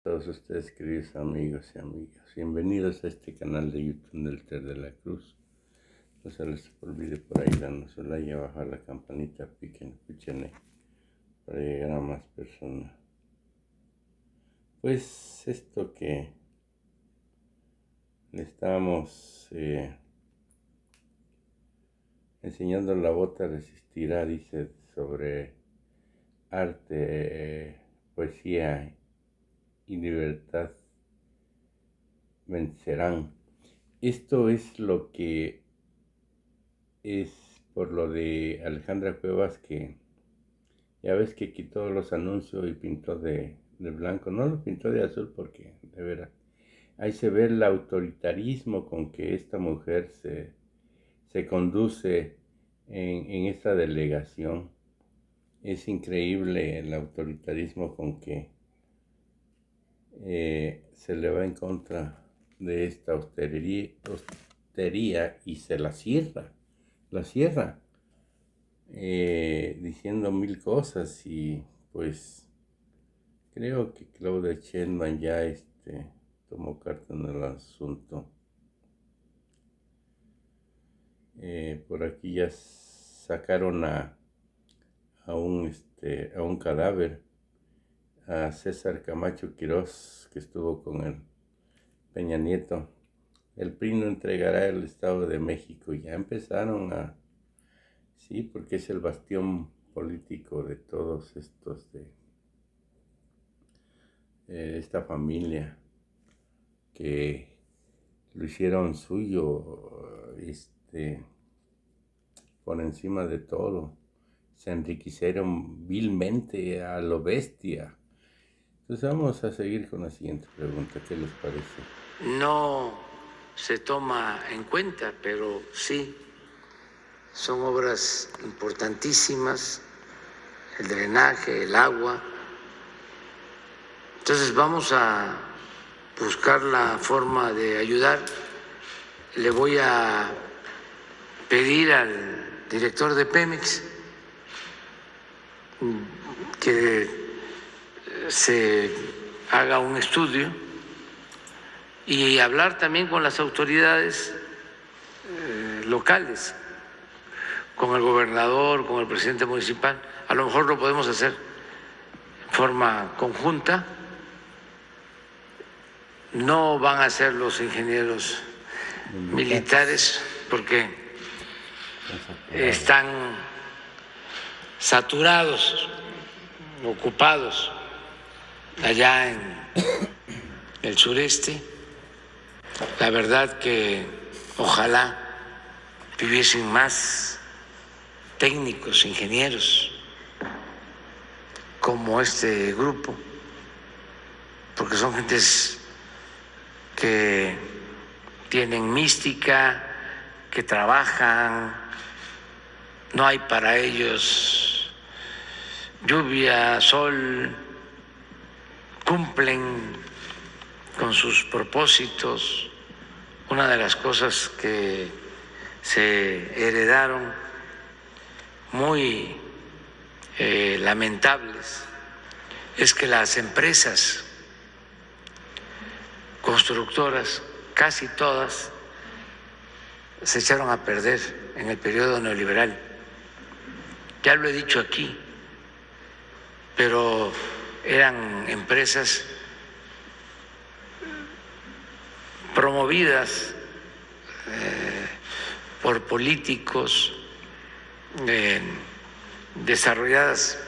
Todos ustedes, queridos amigos y amigas, bienvenidos a este canal de YouTube del Ter de la Cruz. No se les olvide por ahí darnos un like y bajar la campanita, piquen, escuchen para llegar a más personas. Pues esto que le estábamos enseñando, la bota resistirá, dice, sobre arte, poesía y libertad vencerán. Esto es lo que es por lo de Alejandra Cuevas, que ya ves que quitó los anuncios y pintó de blanco. No lo pintó de azul porque, de veras, ahí se ve el autoritarismo con que esta mujer se conduce en esta delegación. Es increíble el autoritarismo con que se le va en contra de esta austería y se la cierra. Diciendo mil cosas, y pues creo que Claudia Sheinbaum ya tomó carta en el asunto. Por aquí ya sacaron a un cadáver, a César Camacho Quirós, que estuvo con el Peña Nieto. El PRI no entregará el Estado de México. Ya empezaron sí, porque es el bastión político de todos estos, de esta familia, que lo hicieron suyo, por encima de todo. Se enriquecieron vilmente a lo bestia. Entonces vamos a seguir con la siguiente pregunta. ¿Qué les parece? No se toma en cuenta, pero sí, son obras importantísimas, el drenaje, el agua. Entonces vamos a buscar la forma de ayudar. Le voy a pedir al director de Pemex que se haga un estudio y hablar también con las autoridades locales, con el gobernador, con el presidente municipal. A lo mejor lo podemos hacer en forma conjunta. No van a ser los ingenieros militares porque están saturados, ocupados allá en el sureste. La verdad que ojalá viviesen más técnicos, ingenieros como este grupo, porque son gentes que tienen mística, que trabajan, no hay para ellos lluvia, sol, cumplen con sus propósitos. Una de las cosas que se heredaron muy lamentables es que las empresas constructoras, casi todas, se echaron a perder en el periodo neoliberal. Ya lo he dicho aquí, pero eran empresas promovidas por políticos, desarrolladas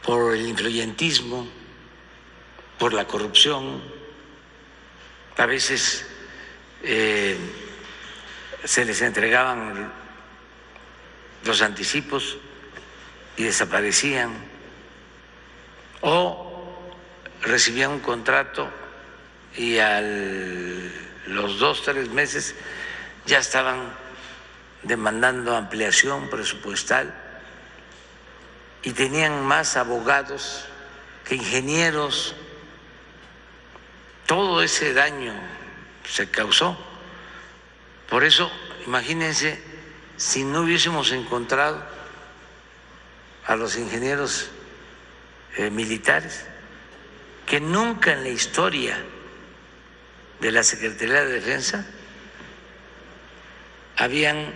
por el influyentismo, por la corrupción. A veces se les entregaban los anticipos y desaparecían, o recibían un contrato y a los 2 o 3 meses ya estaban demandando ampliación presupuestal y tenían más abogados que ingenieros. Todo ese daño se causó. Por eso, imagínense, si no hubiésemos encontrado a los ingenieros militares, que nunca en la historia de la Secretaría de Defensa habían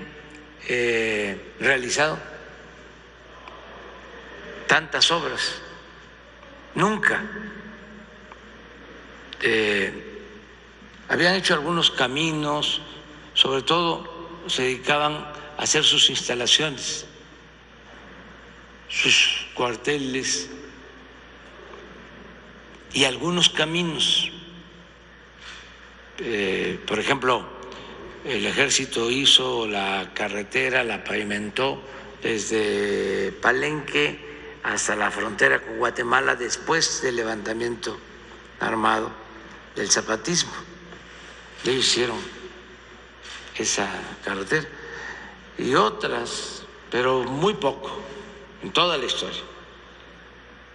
realizado tantas obras, nunca. Habían hecho algunos caminos, sobre todo se dedicaban a hacer sus instalaciones, sus cuarteles y algunos caminos. Por ejemplo, el Ejército hizo la carretera, la pavimentó desde Palenque hasta la frontera con Guatemala después del levantamiento armado del zapatismo. Ellos hicieron esa carretera y otras, pero muy poco en toda la historia.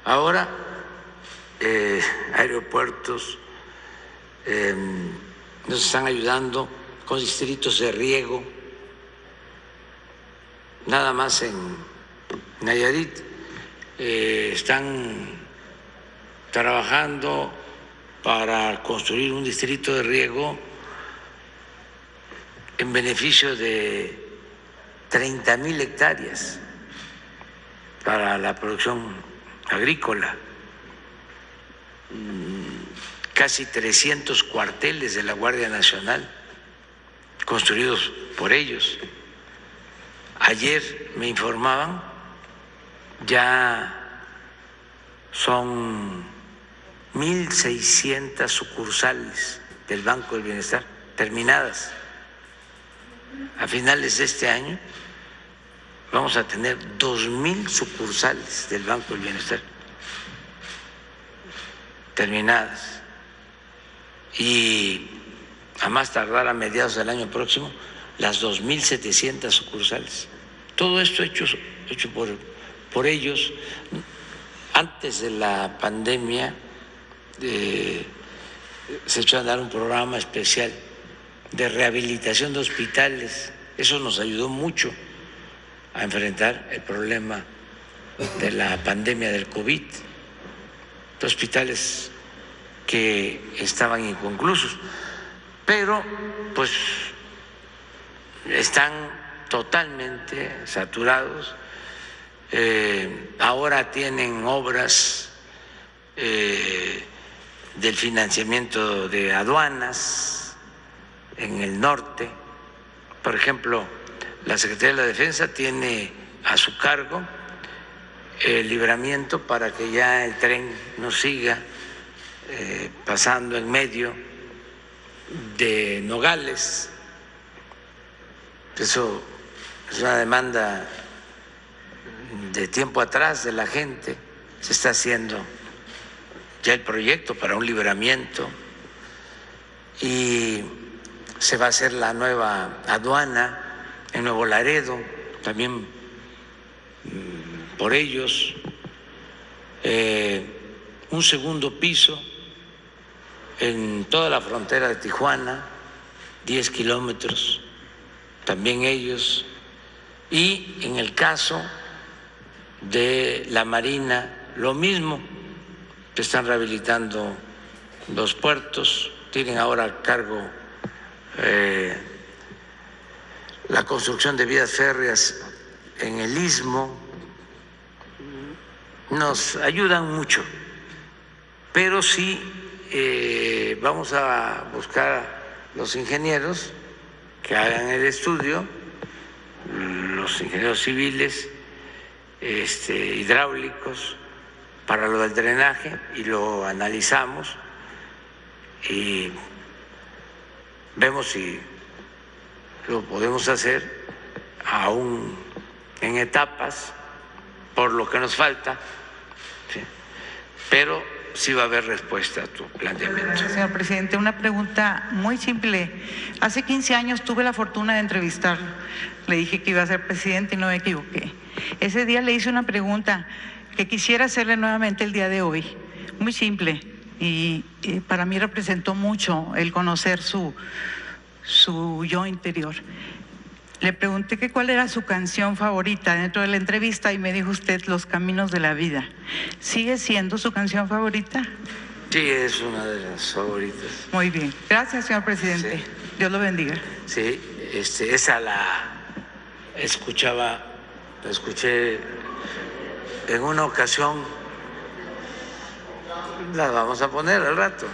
Ahora, aeropuertos nos están ayudando con distritos de riego, nada más en Nayarit están trabajando para construir un distrito de riego en beneficio de 30,000 hectáreas para la producción agrícola, casi 300 cuarteles de la Guardia Nacional construidos por ellos. Ayer me informaban, ya son 1,600 sucursales del Banco del Bienestar terminadas. A finales de este año vamos a tener 2,000 sucursales del Banco del Bienestar terminadas. Y a más tardar a mediados del año próximo, las 2,700 sucursales. Todo esto hecho por ellos. Antes de la pandemia se echó a andar un programa especial de rehabilitación de hospitales. Eso nos ayudó mucho a enfrentar el problema de la pandemia del COVID. Hospitales que estaban inconclusos, pero pues están totalmente saturados. Ahora tienen obras del financiamiento de aduanas en el norte. Por ejemplo, la Secretaría de la Defensa tiene a su cargo el libramiento para que ya el tren no siga pasando en medio de Nogales. Eso es una demanda de tiempo atrás de la gente. Se está haciendo ya el proyecto para un libramiento y se va a hacer la nueva aduana en Nuevo Laredo, también por ellos, un segundo piso en toda la frontera de Tijuana, 10 kilómetros, también ellos. Y en el caso de la Marina, lo mismo, que están rehabilitando los puertos, tienen ahora a cargo la construcción de vías férreas en el Istmo. Nos ayudan mucho, pero sí vamos a buscar a los ingenieros que hagan el estudio, los ingenieros civiles, hidráulicos, para lo del drenaje, y lo analizamos y vemos si lo podemos hacer aún en etapas por lo que nos falta, ¿sí? Pero sí va a haber respuesta a tu planteamiento. Gracias, señor presidente. Una pregunta muy simple. Hace 15 años tuve la fortuna de entrevistarlo. Le dije que iba a ser presidente y no me equivoqué. Ese día le hice una pregunta que quisiera hacerle nuevamente el día de hoy. Muy simple. Y para mí representó mucho el conocer su yo interior. Le pregunté que cuál era su canción favorita dentro de la entrevista y me dijo usted Los Caminos de la Vida. ¿Sigue siendo su canción favorita? Sí, es una de las favoritas. Muy bien. Gracias, señor presidente. Sí. Dios lo bendiga. Sí, esa la escuché en una ocasión, la vamos a poner al rato.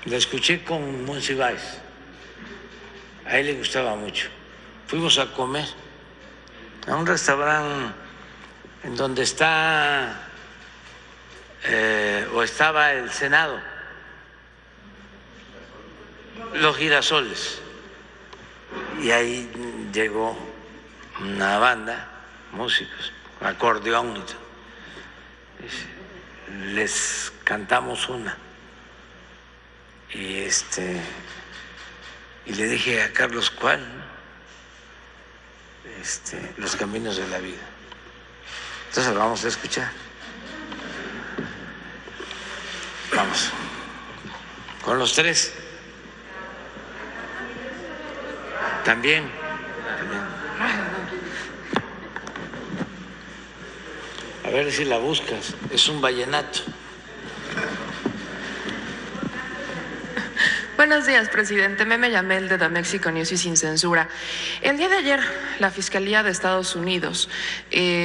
La escuché con Monsiváis, a él le gustaba mucho. Fuimos a comer a un restaurante en donde está o estaba el Senado, Los Girasoles, y ahí llegó una banda, músicos, acordeón y todo. Les cantamos una y le dije a Carlos ¿cuál? Los caminos de la vida. Entonces lo vamos a escuchar. Vamos con los tres. También. A ver si la buscas. Es un vallenato. Buenos días, presidente. Meme Yamel de The Mexico News y Sin Censura. El día de ayer, la Fiscalía de Estados Unidos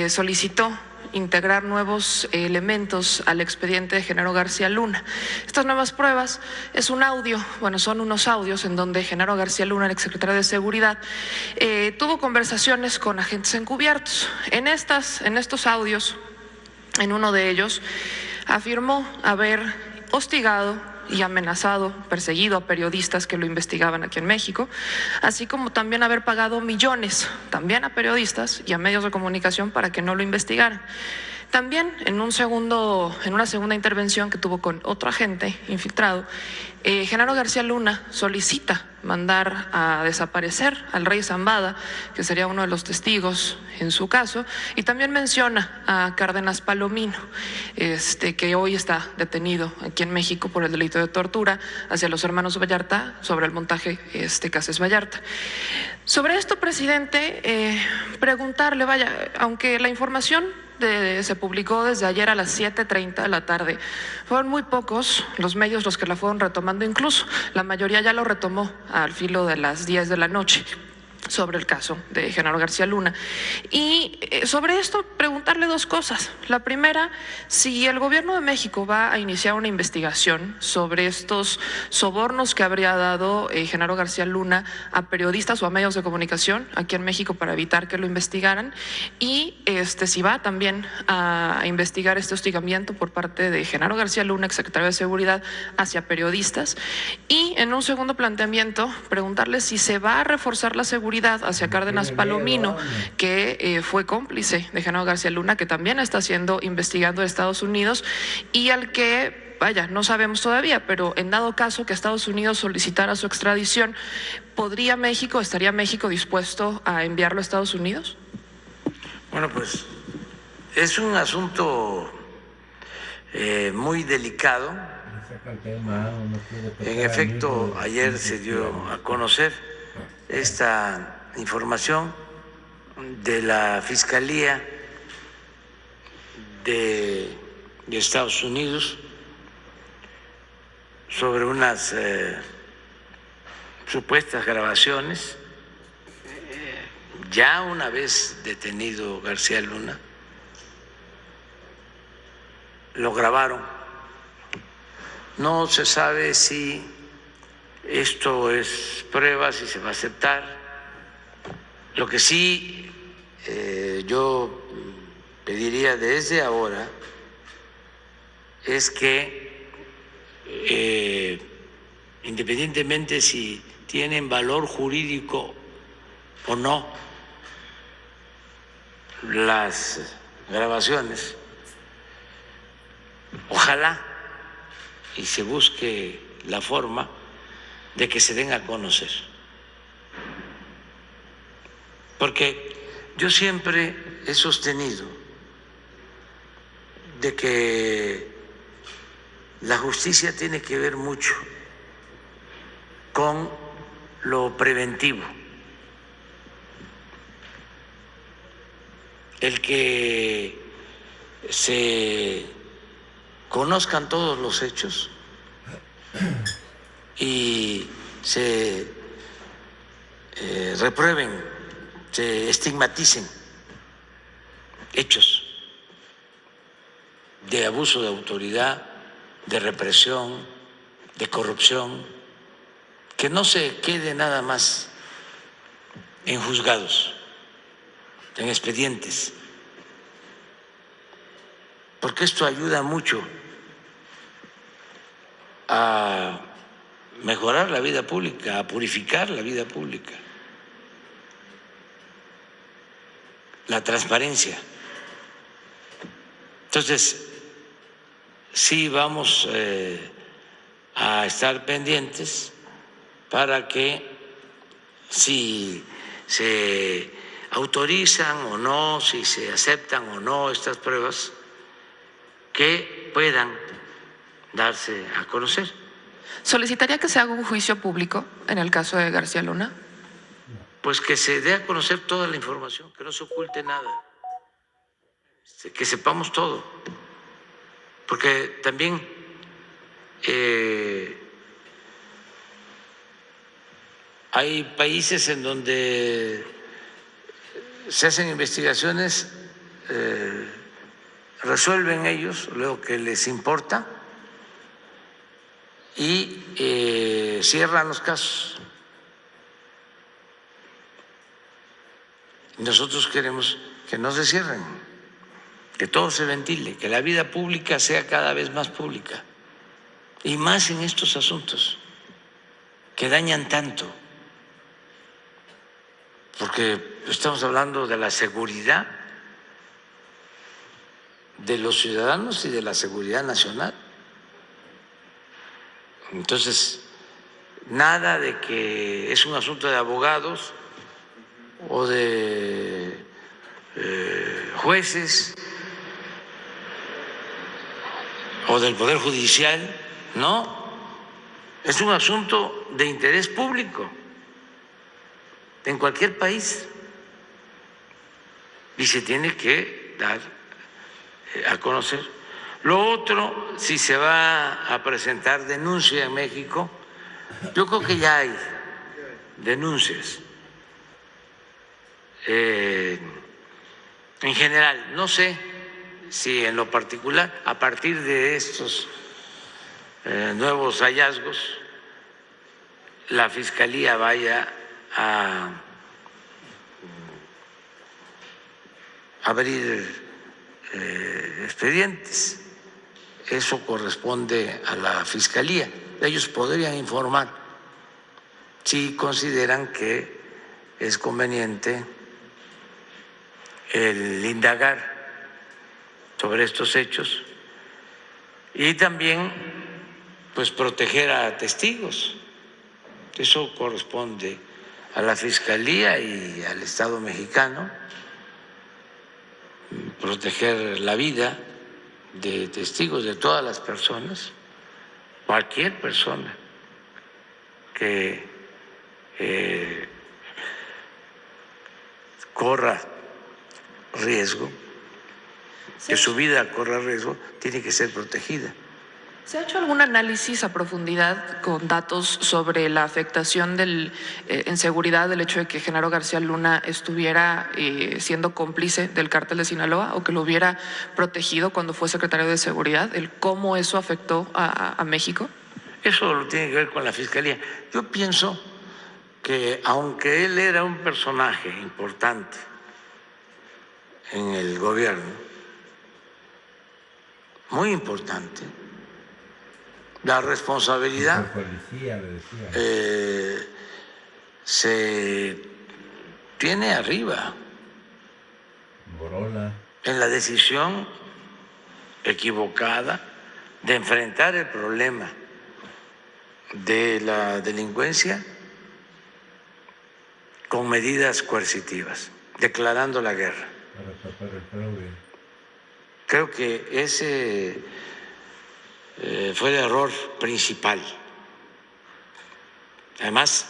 solicitó integrar nuevos elementos al expediente de Genaro García Luna. Estas nuevas pruebas es un audio, son unos audios en donde Genaro García Luna, el exsecretario de Seguridad, tuvo conversaciones con agentes encubiertos. En estos audios, en uno de ellos, afirmó haber hostigado y amenazado, perseguido a periodistas que lo investigaban aquí en México, así como también haber pagado millones también a periodistas y a medios de comunicación para que no lo investigaran. También en una segunda intervención que tuvo con otro agente infiltrado, Genaro García Luna solicita mandar a desaparecer al rey Zambada, que sería uno de los testigos en su caso, y también menciona a Cárdenas Palomino, que hoy está detenido aquí en México por el delito de tortura hacia los hermanos Vallarta sobre el montaje Cases Vallarta. Sobre esto, presidente, preguntarle, aunque la información se publicó desde ayer a las 7:30 de la tarde. Fueron muy pocos los medios los que la fueron retomando, incluso la mayoría ya lo retomó al filo de las 10 de la noche sobre el caso de Genaro García Luna. Y sobre esto preguntarle dos cosas. La primera, si el gobierno de México va a iniciar una investigación sobre estos sobornos que habría dado Genaro García Luna a periodistas o a medios de comunicación aquí en México para evitar que lo investigaran, y si va también a investigar este hostigamiento por parte de Genaro García Luna, exsecretario de Seguridad, hacia periodistas. Y en un segundo planteamiento, preguntarle si se va a reforzar la seguridad hacia Cárdenas Palomino, que fue cómplice de Genaro García Luna, que también está siendo investigado en Estados Unidos y al que, no sabemos todavía, pero en dado caso que Estados Unidos solicitara su extradición, ¿estaría México dispuesto a enviarlo a Estados Unidos? Bueno, pues es un asunto muy delicado. En efecto, ayer se dio a conocer esta información de la Fiscalía de Estados Unidos sobre unas supuestas grabaciones. Ya una vez detenido García Luna, lo grabaron. No se sabe si esto es prueba, si se va a aceptar. Lo que sí yo pediría desde ahora es que, independientemente si tienen valor jurídico o no las grabaciones, ojalá y se busque la forma de que se den a conocer. Porque yo siempre he sostenido de que la justicia tiene que ver mucho con lo preventivo. el que se conozcan todos los hechos y se reprueben, se estigmaticen hechos de abuso de autoridad, de represión, de corrupción, que no se quede nada más en juzgados, en expedientes, porque esto ayuda mucho a mejorar la vida pública, a purificar la vida pública, la transparencia. Entonces, sí vamos a estar pendientes para que si se autorizan o no, si se aceptan o no estas pruebas, que puedan darse a conocer. ¿Solicitaría que se haga un juicio público en el caso de García Luna? Pues que se dé a conocer toda la información, que no se oculte nada, que sepamos todo, porque también hay países en donde se hacen investigaciones, resuelven ellos lo que les importa y cierran los casos. Nosotros queremos que no se cierren, que todo se ventile, que la vida pública sea cada vez más pública, y más en estos asuntos que dañan tanto, porque estamos hablando de la seguridad de los ciudadanos y de la seguridad nacional. Entonces, nada de que es un asunto de abogados o de jueces o del Poder Judicial, no, es un asunto de interés público en cualquier país y se tiene que dar a conocer. Lo otro, si se va a presentar denuncia en México, yo creo que ya hay denuncias. En general, no sé si en lo particular, a partir de estos nuevos hallazgos, la Fiscalía vaya a abrir expedientes. Eso corresponde a la Fiscalía. Ellos podrían informar si consideran que es conveniente el indagar sobre estos hechos y también pues proteger a testigos. Eso corresponde a la Fiscalía y al Estado mexicano, proteger la vida de testigos, de todas las personas, cualquier persona que corra riesgo, que su vida corra riesgo, tiene que ser protegida. ¿Se ha hecho algún análisis a profundidad con datos sobre la afectación en seguridad del hecho de que Genaro García Luna estuviera siendo cómplice del cártel de Sinaloa o que lo hubiera protegido cuando fue secretario de Seguridad? ¿El cómo eso afectó a México? Eso lo tiene que ver con la Fiscalía. Yo pienso que aunque él era un personaje importante en el gobierno, muy importante, la responsabilidad se tiene arriba en la decisión equivocada de enfrentar el problema de la delincuencia con medidas coercitivas, declarando la guerra. Para tapar el fraude. Creo que ese fue el error principal. Además,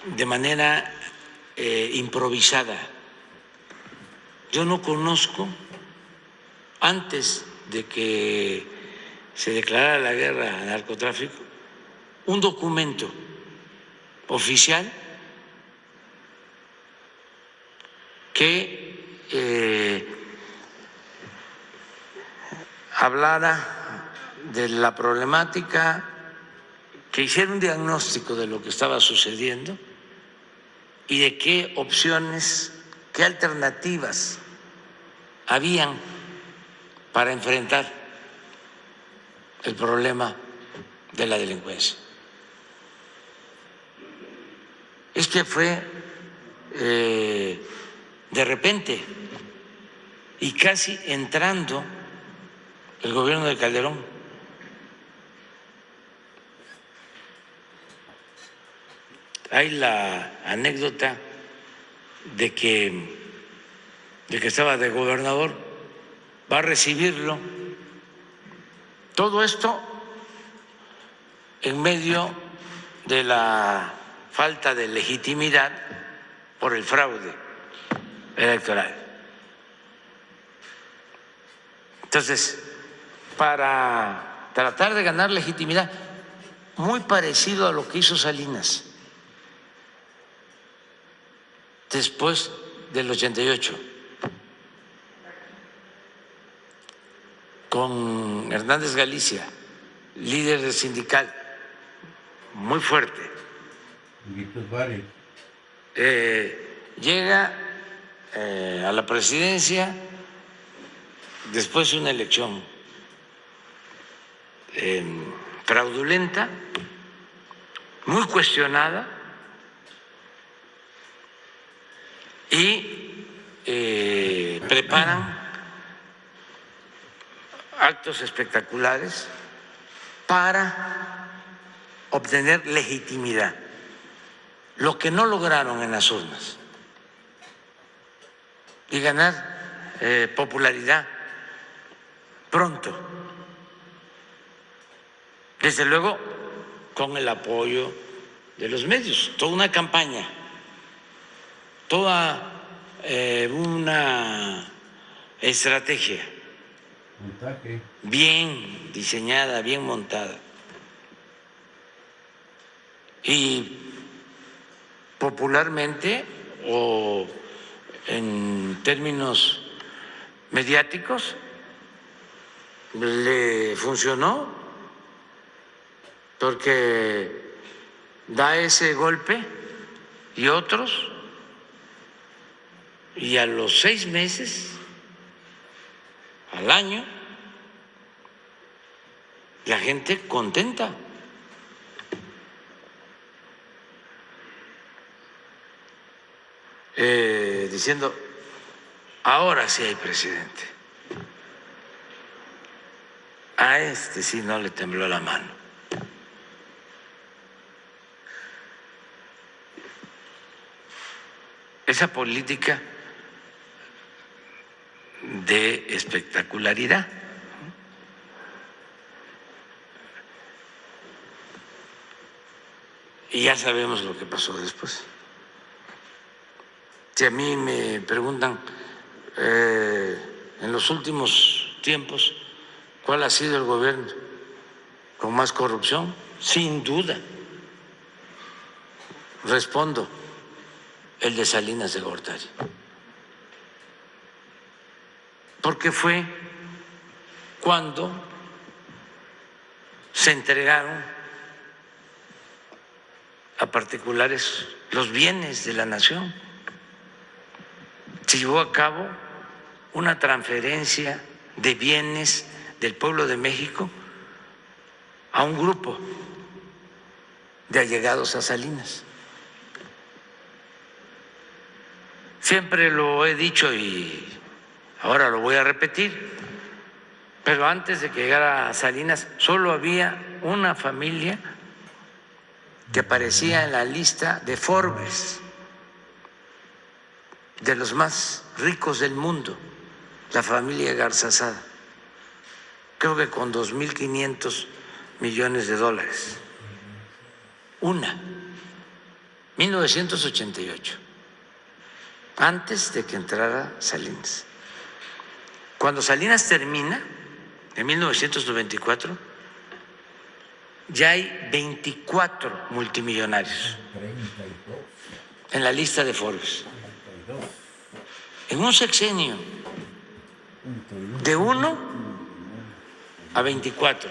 de manera improvisada. yo no conozco, antes de que se declarara la guerra al narcotráfico, un documento oficial que hablara de la problemática, que hiciera un diagnóstico de lo que estaba sucediendo y de qué opciones, qué alternativas habían para enfrentar el problema de la delincuencia. Es que fue de repente y casi entrando el gobierno de Calderón. Hay la anécdota de que estaba de gobernador, va a recibirlo. Todo esto en medio de la falta de legitimidad por el fraude electoral. Entonces, para tratar de ganar legitimidad, muy parecido a lo que hizo Salinas después del 88, con Hernández Galicia, líder sindical muy fuerte. Llega a la presidencia después de una elección fraudulenta, muy cuestionada, y preparan actos espectaculares para obtener legitimidad, lo que no lograron en las urnas, y ganar popularidad pronto, desde luego con el apoyo de los medios, toda una campaña, toda una estrategia bien diseñada, bien montada. Y popularmente o en términos mediáticos le funcionó, porque da ese golpe y otros, y a los 6 meses, al año, la gente contenta. Diciendo, ahora sí hay presidente. A este sí no le tembló la mano. Esa política de espectacularidad. Y ya sabemos lo que pasó después. Si a mí me preguntan en los últimos tiempos cuál ha sido el gobierno con más corrupción, sin duda respondo, el de Salinas de Gortari, porque fue cuando se entregaron a particulares los bienes de la nación. Se llevó a cabo una transferencia de bienes del pueblo de México a un grupo de allegados a Salinas. Siempre lo he dicho y ahora lo voy a repetir, pero antes de que llegara a Salinas solo había una familia que aparecía en la lista de Forbes de los más ricos del mundo, la familia Garzazada, creo que con 2.500 millones de dólares. Una, 1988. antes de que entrara Salinas. Cuando Salinas termina, en 1994, ya hay 24 multimillonarios en la lista de Forbes. En un sexenio, de 1 a 24,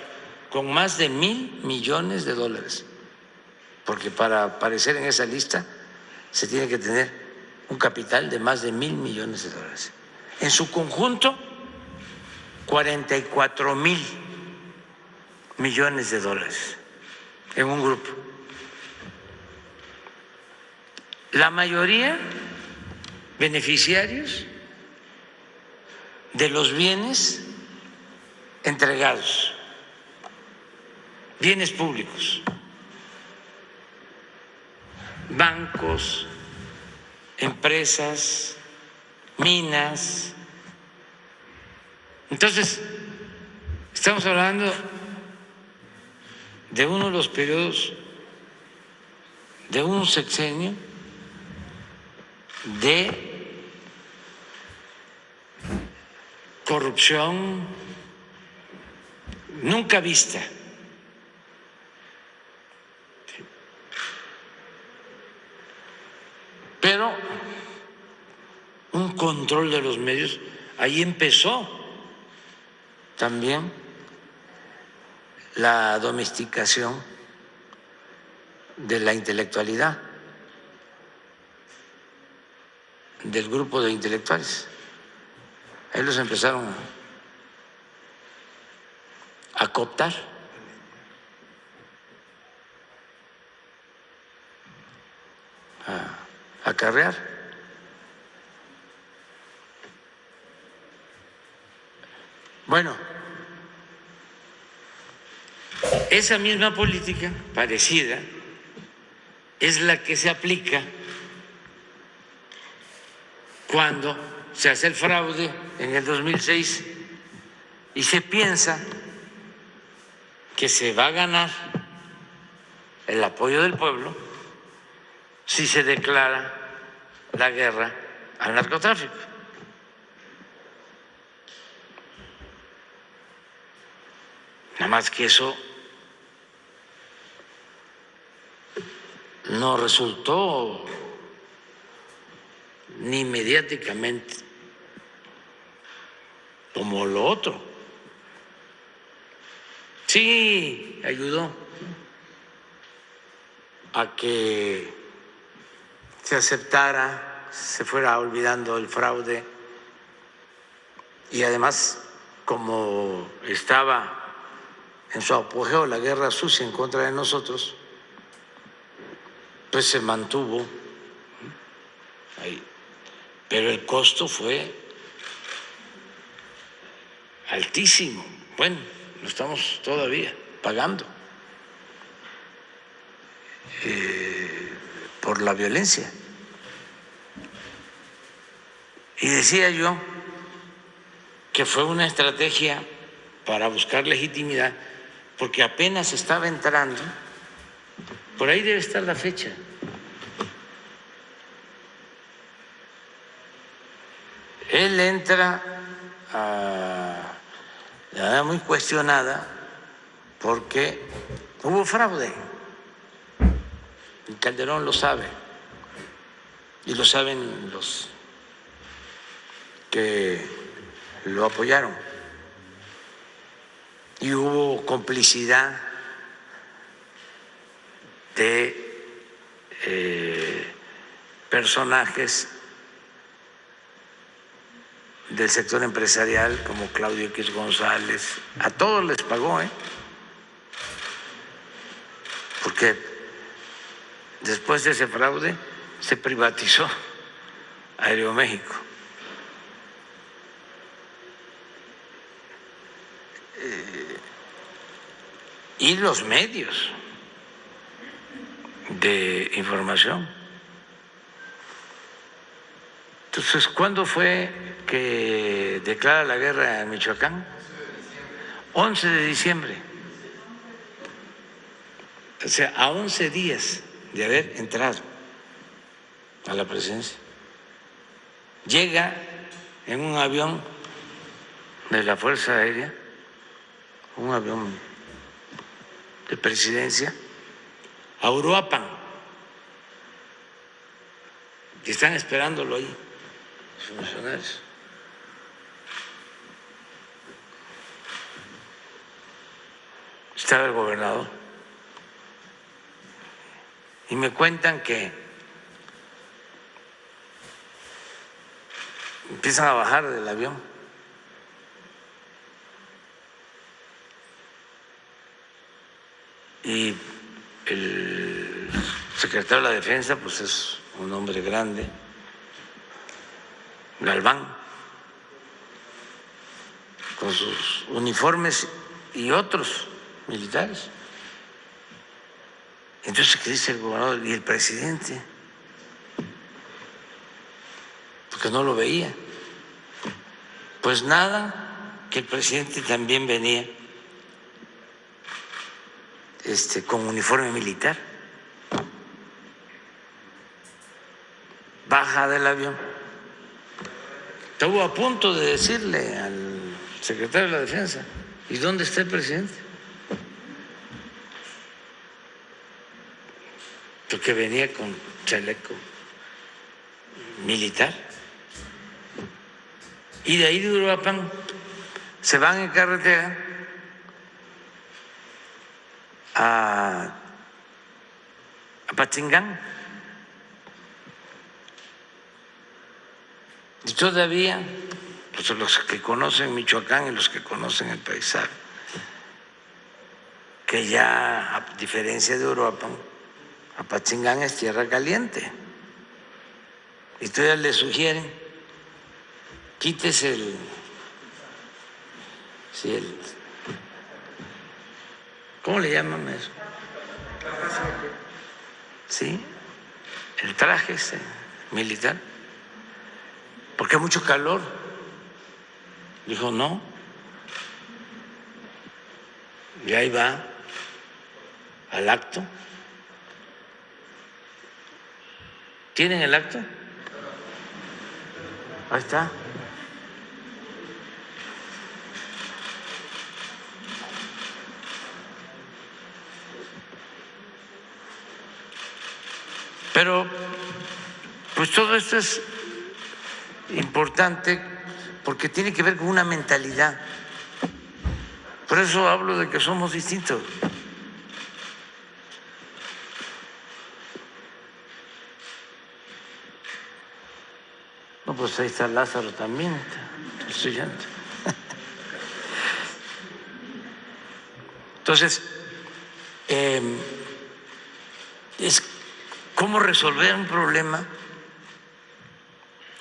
con más de $1,000 millones. Porque para aparecer en esa lista se tiene que tener un capital de más de $1,000 millones. En su conjunto, $44,000 millones en un grupo. La mayoría beneficiarios de los bienes entregados, bienes públicos, bancos, empresas, minas. Entonces, estamos hablando de uno de los periodos de un sexenio de corrupción nunca vista. Pero un control de los medios, ahí empezó también la domesticación de la intelectualidad, del grupo de intelectuales. Ahí los empezaron a cooptar. A acarrear. Bueno, esa misma política parecida es la que se aplica cuando se hace el fraude en el 2006 y se piensa que se va a ganar el apoyo del pueblo si se declara la guerra al narcotráfico. Nada más que eso no resultó ni mediáticamente como lo otro. Sí ayudó a que se aceptara, se fuera olvidando el fraude y además, como estaba en su apogeo la guerra sucia en contra de nosotros, pues se mantuvo ahí. Pero el costo fue altísimo. Bueno, lo estamos todavía pagando por la violencia. Y decía yo que fue una estrategia para buscar legitimidad, porque apenas estaba entrando, por ahí debe estar la fecha, él entra de manera muy cuestionada porque hubo fraude. Y Calderón lo sabe, y lo saben los que lo apoyaron. Y hubo complicidad de personajes del sector empresarial como Claudio X González. A todos les pagó, porque después de ese fraude se privatizó Aeroméxico. Y los medios de información. Entonces, ¿cuándo fue que declara la guerra en Michoacán? 11 de diciembre. O sea, a 11 días de haber entrado a la presidencia. llega en un avión de la Fuerza Aérea, un avión de presidencia, a Uruapan. Y están esperándolo ahí, los funcionarios. Estaba el gobernador. Y me cuentan que empiezan a bajar del avión. Y el secretario de la Defensa, pues es un hombre grande, Galván, con sus uniformes y otros militares. Entonces, ¿qué dice el gobernador y el presidente? Porque no lo veía. Pues nada, que el presidente también venía con uniforme militar. Baja del avión. Estuvo a punto de decirle al secretario de la Defensa, ¿y dónde está el presidente? Porque venía con chaleco militar. Y de ahí de Uruapan se van en carretera a Apatzingán. Y todavía, pues los que conocen Michoacán y los que conocen el paisaje, que ya a diferencia de Uruapan, Apatzingán es tierra caliente. Y todavía le sugieren, quítese ¿cómo le llaman eso? Sí, el traje militar, porque hay mucho calor. Dijo, no. Y ahí va al acto. ¿Tienen el acto? Ahí está. Pero, pues todo esto es importante porque tiene que ver con una mentalidad. Por eso hablo de que somos distintos. No, pues ahí está Lázaro también, está estudiante. Entonces, es cómo resolver un problema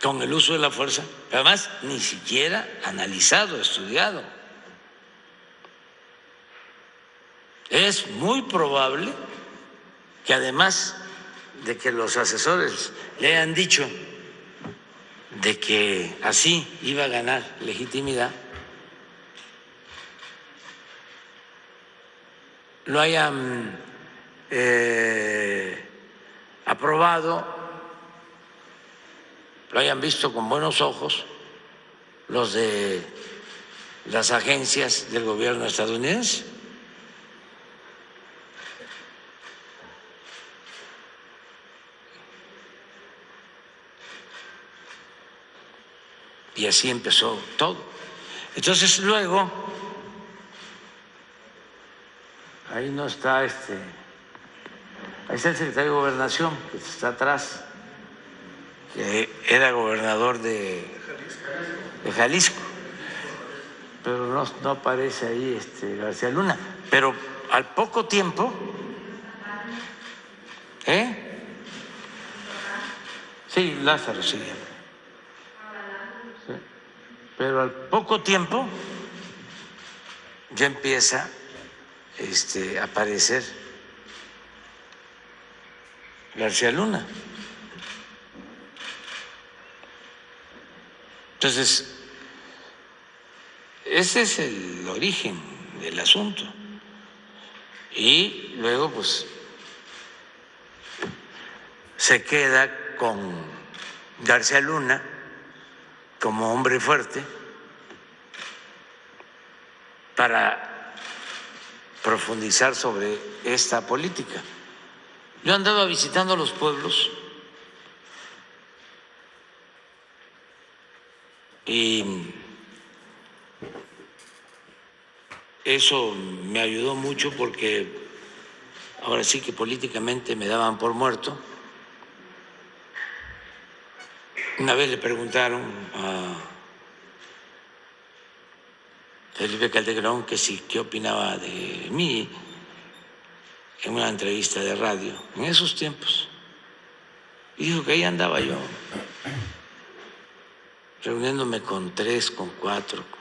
con el uso de la fuerza, además ni siquiera analizado, estudiado. Es muy probable que además de que los asesores le hayan dicho de que así iba a ganar legitimidad, lo hayan aprobado, lo hayan visto con buenos ojos los de las agencias del gobierno estadounidense. Y así empezó todo. Entonces luego, ahí no está ahí está el secretario de Gobernación, que está atrás, que era gobernador de Jalisco, pero no aparece ahí García Luna. Pero al poco tiempo, sí, Lázaro, sí. Pero al poco tiempo ya empieza a aparecer García Luna. Entonces, ese es el origen del asunto. Y luego, pues, se queda con García Luna como hombre fuerte para profundizar sobre esta política. Yo andaba visitando los pueblos y eso me ayudó mucho porque ahora sí que políticamente me daban por muerto. Una vez le preguntaron a Felipe Calderón que sí, qué opinaba de mí en una entrevista de radio en esos tiempos. Y dijo que ahí andaba yo, reuniéndome con 3, con 4, con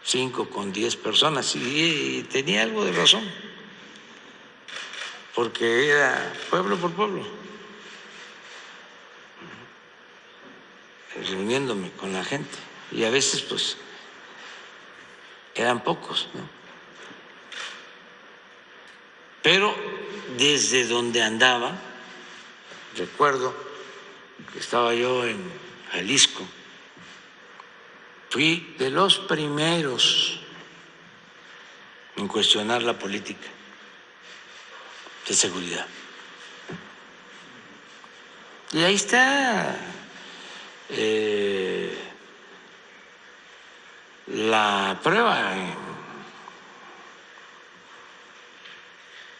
5, con 10 personas. Y tenía algo de razón, porque era pueblo por pueblo, reuniéndome con la gente. Y a veces, pues, eran pocos, ¿no? Pero desde donde andaba, recuerdo que estaba yo en Jalisco, fui de los primeros en cuestionar la política de seguridad. Y ahí está la prueba en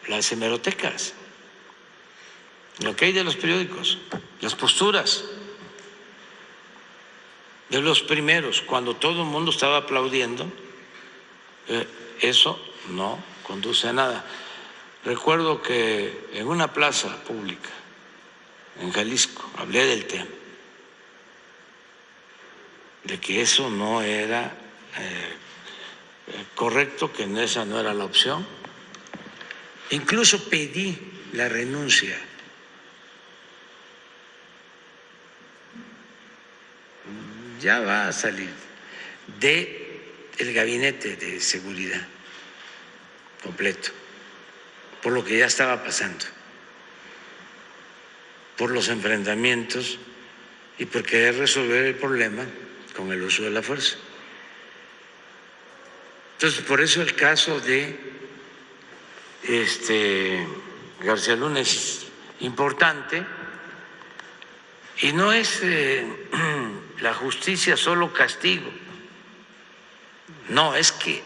las hemerotecas, lo que hay de los periódicos, las posturas de los primeros, cuando todo el mundo estaba aplaudiendo. Eso no conduce a nada. Recuerdo que en una plaza pública en Jalisco hablé del tema, de que eso no era correcto, que esa no era la opción. Incluso pedí la renuncia. Ya va a salir del gabinete de seguridad completo, por lo que ya estaba pasando, por los enfrentamientos y por querer resolver el problema con el uso de la fuerza. Entonces, por eso el caso de García Luna es importante, y no es la justicia solo castigo, no, es que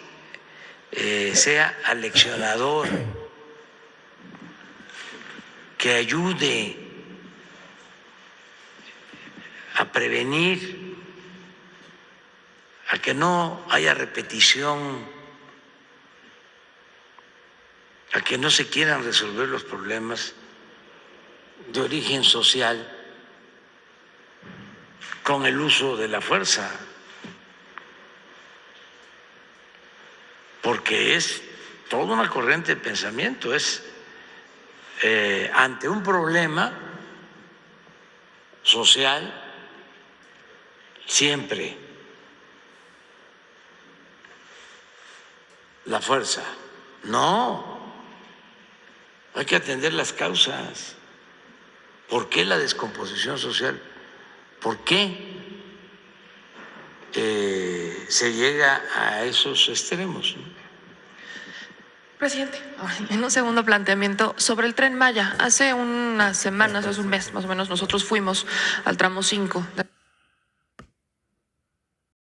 sea aleccionador, que ayude a prevenir, a que no haya repetición, a que no se quieran resolver los problemas de origen social con el uso de la fuerza, porque es toda una corriente de pensamiento, es ante un problema social siempre la fuerza. No, hay que atender las causas. ¿Por qué la descomposición social? ¿Por qué se llega a esos extremos? Presidente, en un segundo planteamiento sobre el Tren Maya. Hace unas semanas, hace un mes más o menos, nosotros fuimos al tramo 5.